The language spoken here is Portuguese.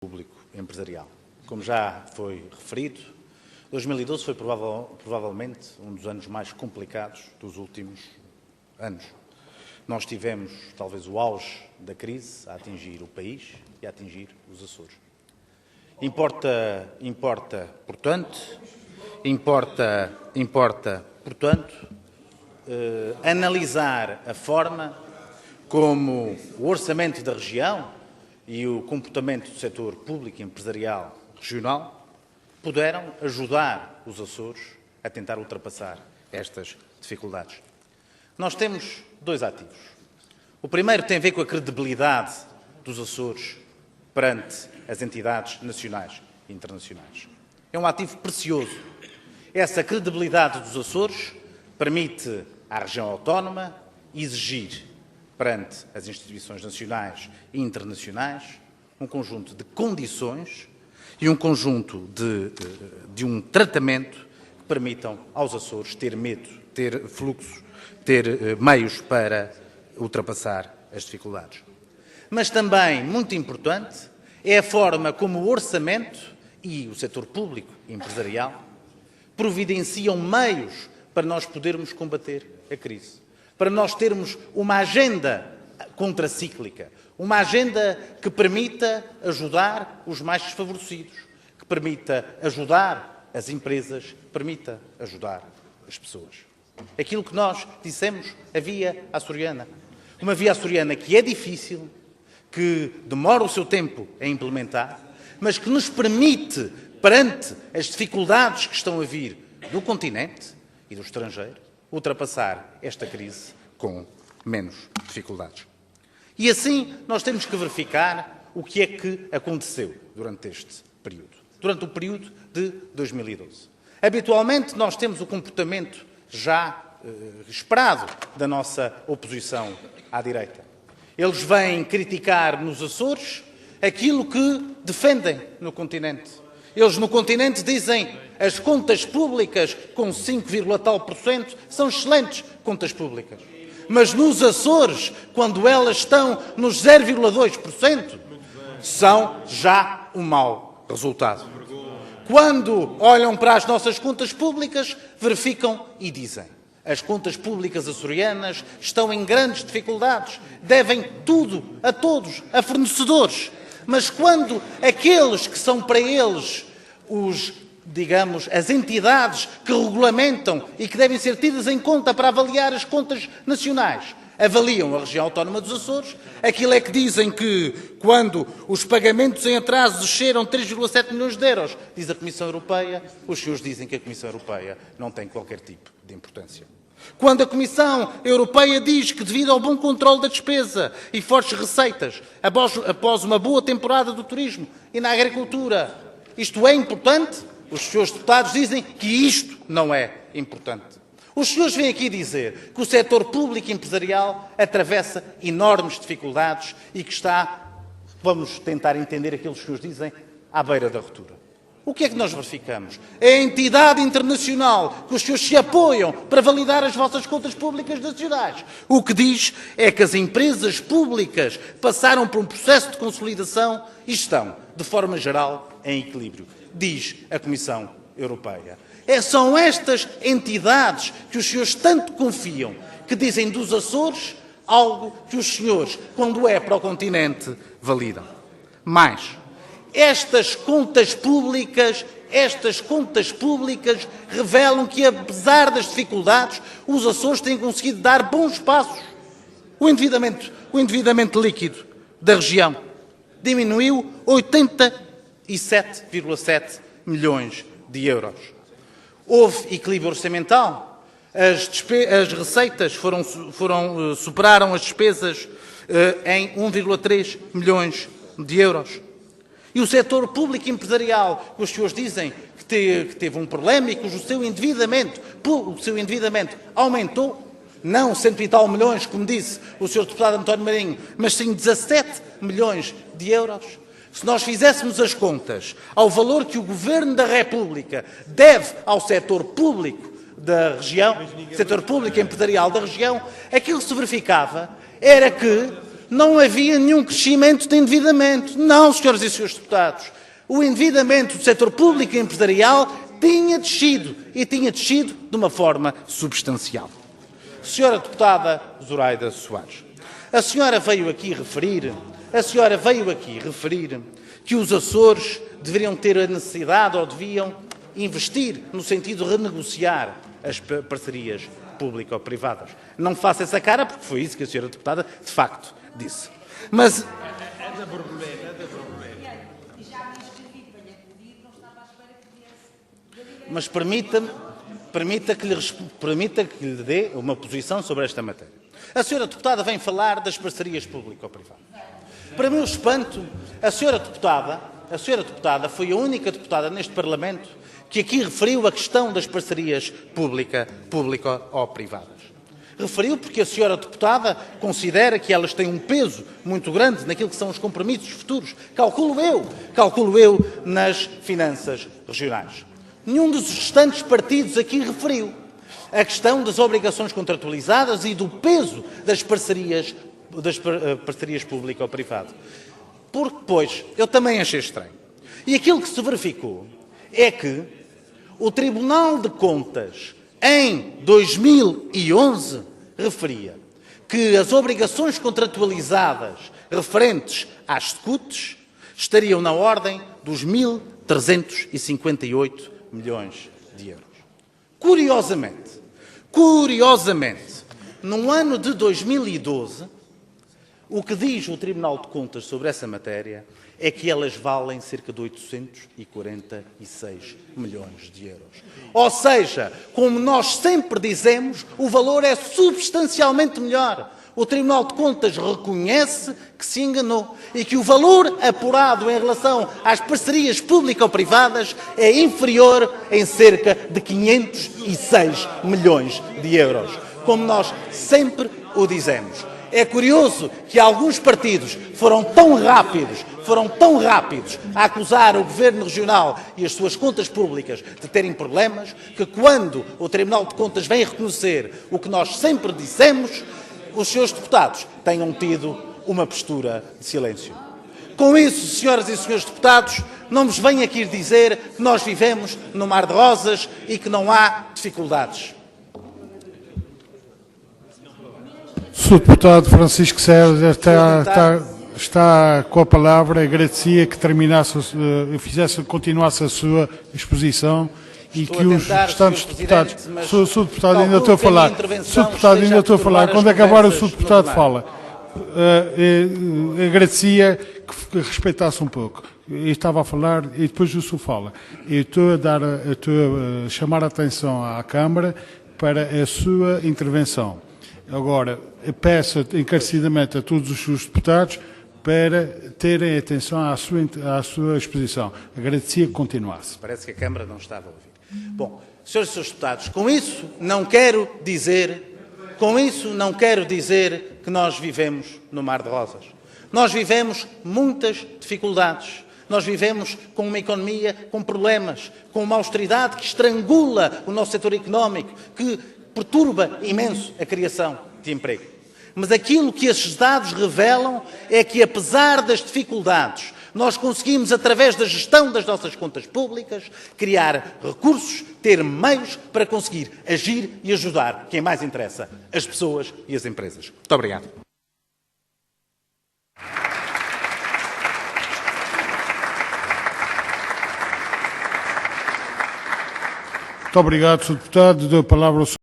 público empresarial. Como já foi referido, 2012 foi provavelmente um dos anos mais complicados dos últimos anos. Nós tivemos, talvez, o auge da crise a atingir o país e a atingir os Açores. Importa, portanto, analisar a forma como o orçamento da região e o comportamento do setor público e empresarial regional puderam ajudar os Açores a tentar ultrapassar estas dificuldades. Nós temos dois ativos. O primeiro tem a ver com a credibilidade dos Açores perante as entidades nacionais e internacionais. É um ativo precioso. Essa credibilidade dos Açores permite à região autónoma exigir perante as instituições nacionais e internacionais um conjunto de condições e um conjunto de um tratamento que permitam aos Açores ter fluxos, ter meios para ultrapassar as dificuldades. Mas também, muito importante, é a forma como o orçamento e o setor público e empresarial providenciam meios para nós podermos combater a crise, para nós termos uma agenda contracíclica, uma agenda que permita ajudar os mais desfavorecidos, que permita ajudar as empresas, que permita ajudar as pessoas. Aquilo que nós dissemos, a via açoriana. Uma via açoriana que é difícil, que demora o seu tempo a implementar, mas que nos permite, perante as dificuldades que estão a vir do continente e do estrangeiro, ultrapassar esta crise com menos dificuldades. E assim nós temos que verificar o que é que aconteceu durante este período, durante o período de 2012. Habitualmente nós temos o comportamento já esperado da nossa oposição à direita. Eles vêm criticar nos Açores aquilo que defendem no continente. Eles no continente dizem as contas públicas com 5, tal por cento são excelentes contas públicas. Mas nos Açores, quando elas estão nos 0,2%, são já um mau resultado. Quando olham para as nossas contas públicas, verificam e dizem: as contas públicas açorianas estão em grandes dificuldades, devem tudo a todos, a fornecedores. Mas quando aqueles que são para eles as entidades que regulamentam e que devem ser tidas em conta para avaliar as contas nacionais, avaliam a região autónoma dos Açores, aquilo é que dizem que, quando os pagamentos em atraso desceram 3,7 milhões de euros, diz a Comissão Europeia, os senhores dizem que a Comissão Europeia não tem qualquer tipo de importância. Quando a Comissão Europeia diz que, devido ao bom controle da despesa e fortes receitas, após uma boa temporada do turismo e na agricultura, isto é importante, os senhores deputados dizem que isto não é importante. Os senhores vêm aqui dizer que o setor público e empresarial atravessa enormes dificuldades e que está, vamos tentar entender aquilo que os senhores dizem, à beira da ruptura. O que é que nós verificamos? É a entidade internacional que os senhores se apoiam para validar as vossas contas públicas nacionais. O que diz é que as empresas públicas passaram por um processo de consolidação e estão, de forma geral, em equilíbrio, diz a Comissão Europeia. São estas entidades que os senhores tanto confiam, que dizem dos Açores algo que os senhores, quando é para o continente, validam. Mais, estas contas públicas revelam que, apesar das dificuldades, os Açores têm conseguido dar bons passos. O endividamento líquido da região diminuiu 87,7 milhões de euros. Houve equilíbrio orçamental, as receitas superaram as despesas em 1,3 milhões de euros. E o setor público e empresarial, que os senhores dizem que teve um problema e cujo o seu endividamento aumentou, não 100 e tal milhões, como disse o senhor deputado António Marinho, mas sim 17 milhões de euros. Se nós fizéssemos as contas ao valor que o Governo da República deve ao setor público da região, setor público e empresarial da região, aquilo que se verificava era que não havia nenhum crescimento de endividamento. Não, senhoras e senhores deputados. O endividamento do setor público e empresarial tinha descido, e tinha descido de uma forma substancial. Senhora deputada Zoraida Soares, a senhora veio aqui referir que os Açores deveriam ter a necessidade ou deviam investir no sentido de renegociar as parcerias público-privadas. Não faça essa cara, porque foi isso que a senhora deputada, de facto, disse. Mas... Mas permita que lhe dê uma posição sobre esta matéria. A senhora deputada vem falar das parcerias público-privadas. Para meu espanto, a senhora deputada foi a única deputada neste Parlamento que aqui referiu a questão das parcerias público-privadas. Referiu porque a senhora deputada considera que elas têm um peso muito grande naquilo que são os compromissos futuros, calculo eu, nas finanças regionais. Nenhum dos restantes partidos aqui referiu a questão das obrigações contratualizadas e do peso das parcerias público-privadas. Porque, pois, eu também achei estranho. E aquilo que se verificou é que o Tribunal de Contas, em 2011, referia que as obrigações contratualizadas referentes às SCUTs estariam na ordem dos 1.358 milhões de euros. Curiosamente, no ano de 2012, o que diz o Tribunal de Contas sobre essa matéria é que elas valem cerca de 846 milhões de euros. Ou seja, como nós sempre dizemos, o valor é substancialmente melhor. O Tribunal de Contas reconhece que se enganou e que o valor apurado em relação às parcerias público-privadas é inferior em cerca de 506 milhões de euros. Como nós sempre o dizemos. É curioso que alguns partidos foram tão rápidos a acusar o Governo Regional e as suas contas públicas de terem problemas, que quando o Tribunal de Contas vem reconhecer o que nós sempre dissemos, os seus deputados tenham tido uma postura de silêncio. Com isso, senhoras e senhores deputados, não nos venham aqui dizer que nós vivemos no mar de rosas e que não há dificuldades. O Sr. Deputado Francisco César está com a palavra. Agradecia que continuasse a sua exposição e que os restantes deputados... Sr. Deputado, ainda estou a falar. Sr. Deputado, ainda estou a falar. Quando acabar o Sr. Deputado fala. Agradecia que respeitasse um pouco. Eu estava a falar e depois o senhor fala. Eu estou a chamar a atenção à Câmara para a sua intervenção. Agora, peço encarecidamente a todos os seus deputados para terem atenção à sua exposição. Agradecia que continuasse. Parece que a Câmara não estava a ouvir. Bom, senhores e senhores deputados, com isso não quero dizer que nós vivemos no mar de rosas. Nós vivemos muitas dificuldades. Nós vivemos com uma economia com problemas, com uma austeridade que estrangula o nosso setor económico, que perturba imenso a criação de emprego. Mas aquilo que esses dados revelam é que, apesar das dificuldades, nós conseguimos, através da gestão das nossas contas públicas, criar recursos, ter meios para conseguir agir e ajudar quem mais interessa, as pessoas e as empresas. Muito obrigado. Muito obrigado, Sr. Deputado. Dou a palavra ao Sr.